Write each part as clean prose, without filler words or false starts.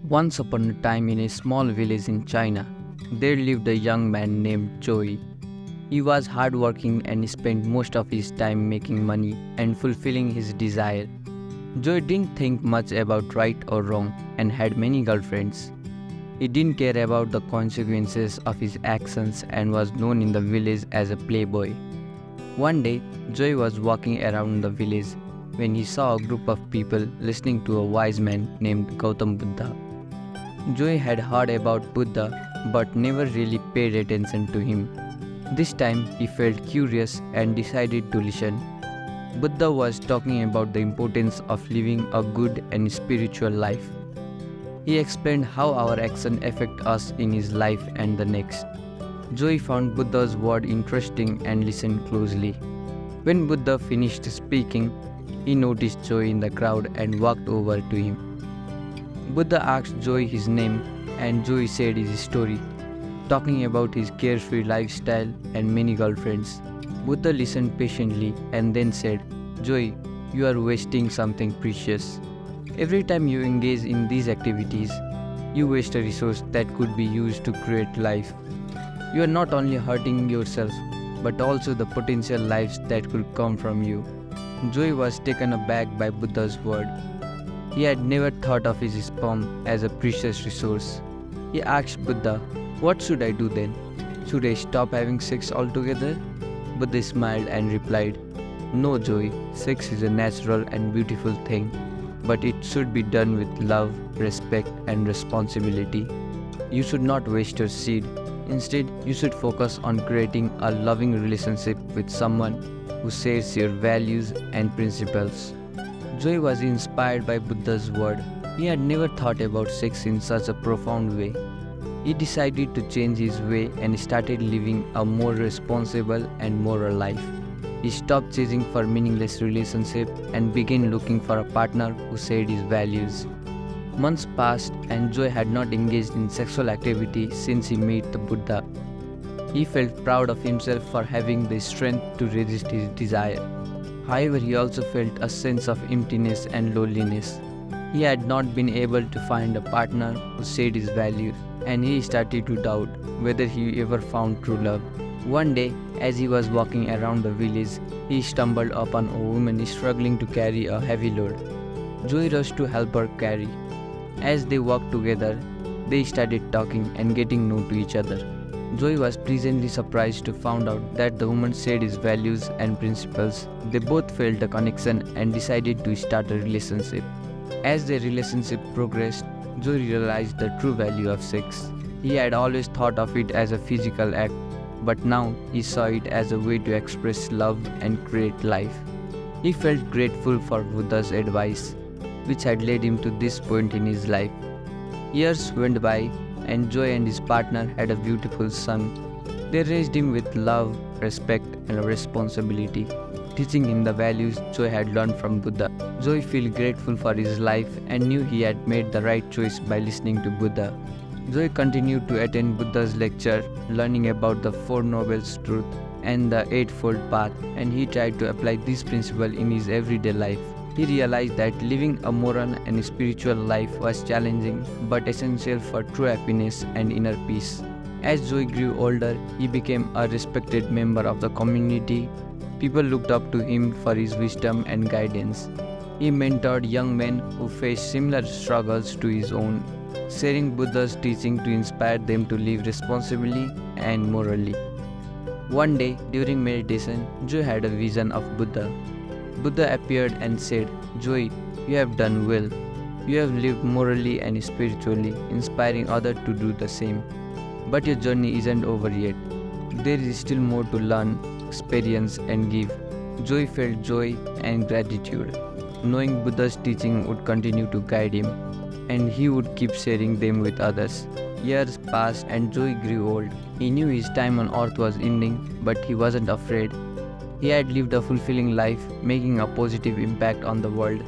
Once upon a time, in a small village in China, there lived a young man named Joey. He was hardworking and spent most of his time making money and fulfilling his desire. Joey didn't think much about right or wrong and had many girlfriends. He didn't care about the consequences of his actions and was known in the village as a playboy. One day, Joey was walking around the village when he saw a group of people listening to a wise man named Gautam Buddha. Joey had heard about Buddha but never really paid attention to him. This time he felt curious and decided to listen. Buddha was talking about the importance of living a good and spiritual life. He explained how our actions affect us in his life and the next. Joey found Buddha's word interesting and listened closely. When Buddha finished speaking, he noticed Joey in the crowd and walked over to him. Buddha asked Joey his name and Joey said his story, talking about his carefree lifestyle and many girlfriends. Buddha listened patiently and then said, "Joey, you are wasting something precious. Every time you engage in these activities, you waste a resource that could be used to create life. You are not only hurting yourself, but also the potential lives that could come from you." Joey was taken aback by Buddha's word. He had never thought of his sperm as a precious resource. He asked Buddha, "What should I do then? Should I stop having sex altogether?" Buddha smiled and replied, "No, Joey, sex is a natural and beautiful thing, but it should be done with love, respect, and responsibility. You should not waste your seed. Instead, you should focus on creating a loving relationship with someone who shares your values and principles." Joey was inspired by Buddha's word. He had never thought about sex in such a profound way. He decided to change his way and started living a more responsible and moral life. He stopped chasing for meaningless relationships and began looking for a partner who shared his values. Months passed and Joey had not engaged in sexual activity since he met the Buddha. He felt proud of himself for having the strength to resist his desire. However, he also felt a sense of emptiness and loneliness. He had not been able to find a partner who shared his values, and he started to doubt whether he ever found true love. One day, as he was walking around the village, he stumbled upon a woman struggling to carry a heavy load. Joey rushed to help her carry. As they walked together, they started talking and getting to know each other. Joey was pleasantly surprised to find out that the woman shared his values and principles. They both felt a connection and decided to start a relationship. As their relationship progressed, Joey realized the true value of sex. He had always thought of it as a physical act, but now he saw it as a way to express love and create life. He felt grateful for Buddha's advice, which had led him to this point in his life. Years went by, and Joey and his partner had a beautiful son. They raised him with love, respect, and responsibility, teaching him the values Joey had learned from Buddha. Joey felt grateful for his life and knew he had made the right choice by listening to Buddha. Joey continued to attend Buddha's lecture, learning about the Four Noble Truths and the Eightfold Path, and he tried to apply this principle in his everyday life. He realized that living a moral and spiritual life was challenging but essential for true happiness and inner peace. As Joey grew older, he became a respected member of the community. People looked up to him for his wisdom and guidance. He mentored young men who faced similar struggles to his own, sharing Buddha's teaching to inspire them to live responsibly and morally. One day, during meditation, Joey had a vision of Buddha. Buddha appeared and said, "Joey, you have done well. You have lived morally and spiritually, inspiring others to do the same. But your journey isn't over yet. There is still more to learn, experience, and give." Joey felt joy and gratitude, knowing Buddha's teaching would continue to guide him, and he would keep sharing them with others. Years passed and Joey grew old. He knew his time on earth was ending, but he wasn't afraid. He had lived a fulfilling life, making a positive impact on the world.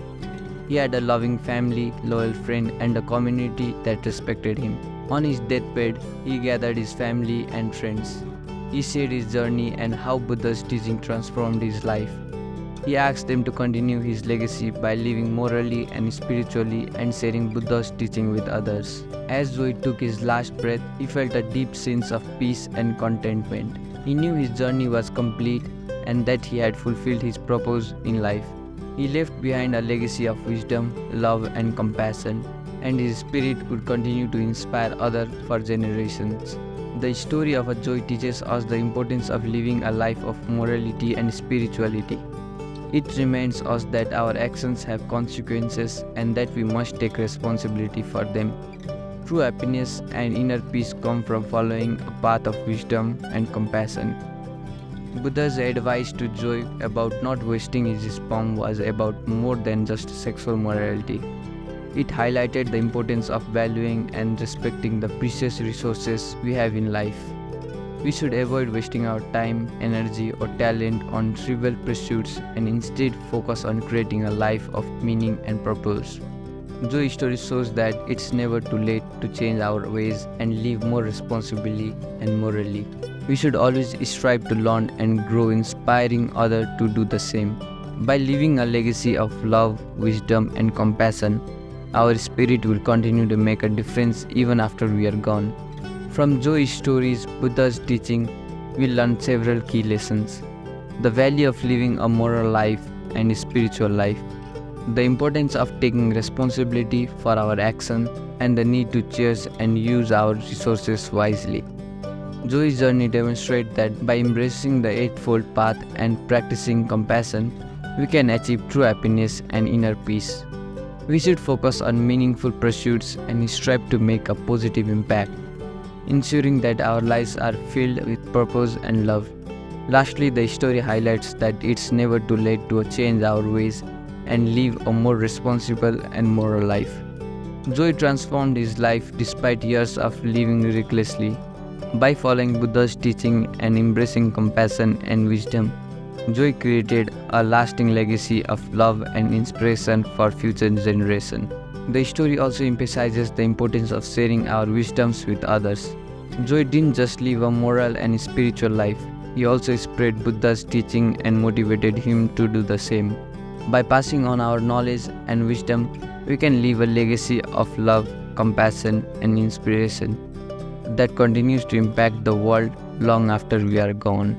He had a loving family, loyal friend, and a community that respected him. On his deathbed, he gathered his family and friends. He shared his journey and how Buddha's teaching transformed his life. He asked them to continue his legacy by living morally and spiritually and sharing Buddha's teaching with others. As Joy took his last breath, he felt a deep sense of peace and contentment. He knew his journey was complete and that he had fulfilled his purpose in life. He left behind a legacy of wisdom, love, and compassion, and his spirit would continue to inspire others for generations. The story of a Joy teaches us the importance of living a life of morality and spirituality. It reminds us that our actions have consequences and that we must take responsibility for them. True happiness and inner peace come from following a path of wisdom and compassion. Buddha's advice to Joy about not wasting his sperm was about more than just sexual morality. It highlighted the importance of valuing and respecting the precious resources we have in life. We should avoid wasting our time, energy, or talent on trivial pursuits and instead focus on creating a life of meaning and purpose. Joy's story shows that it's never too late to change our ways and live more responsibly and morally. We should always strive to learn and grow, inspiring others to do the same. By leaving a legacy of love, wisdom, and compassion, our spirit will continue to make a difference even after we are gone. From Joy's stories, Buddha's teaching, we learn several key lessons. The value of living a moral life and a spiritual life. The importance of taking responsibility for our actions and the need to cherish and use our resources wisely. Joy's journey demonstrates that by embracing the Eightfold Path and practicing compassion, we can achieve true happiness and inner peace. We should focus on meaningful pursuits and strive to make a positive impact, ensuring that our lives are filled with purpose and love. Lastly, the story highlights that it's never too late to change our ways and live a more responsible and moral life. Joy transformed his life despite years of living recklessly. By following Buddha's teaching and embracing compassion and wisdom, Joy created a lasting legacy of love and inspiration for future generations. The story also emphasizes the importance of sharing our wisdoms with others. Joy didn't just live a moral and spiritual life, he also spread Buddha's teaching and motivated him to do the same. By passing on our knowledge and wisdom, we can leave a legacy of love, compassion, and inspiration that continues to impact the world long after we are gone.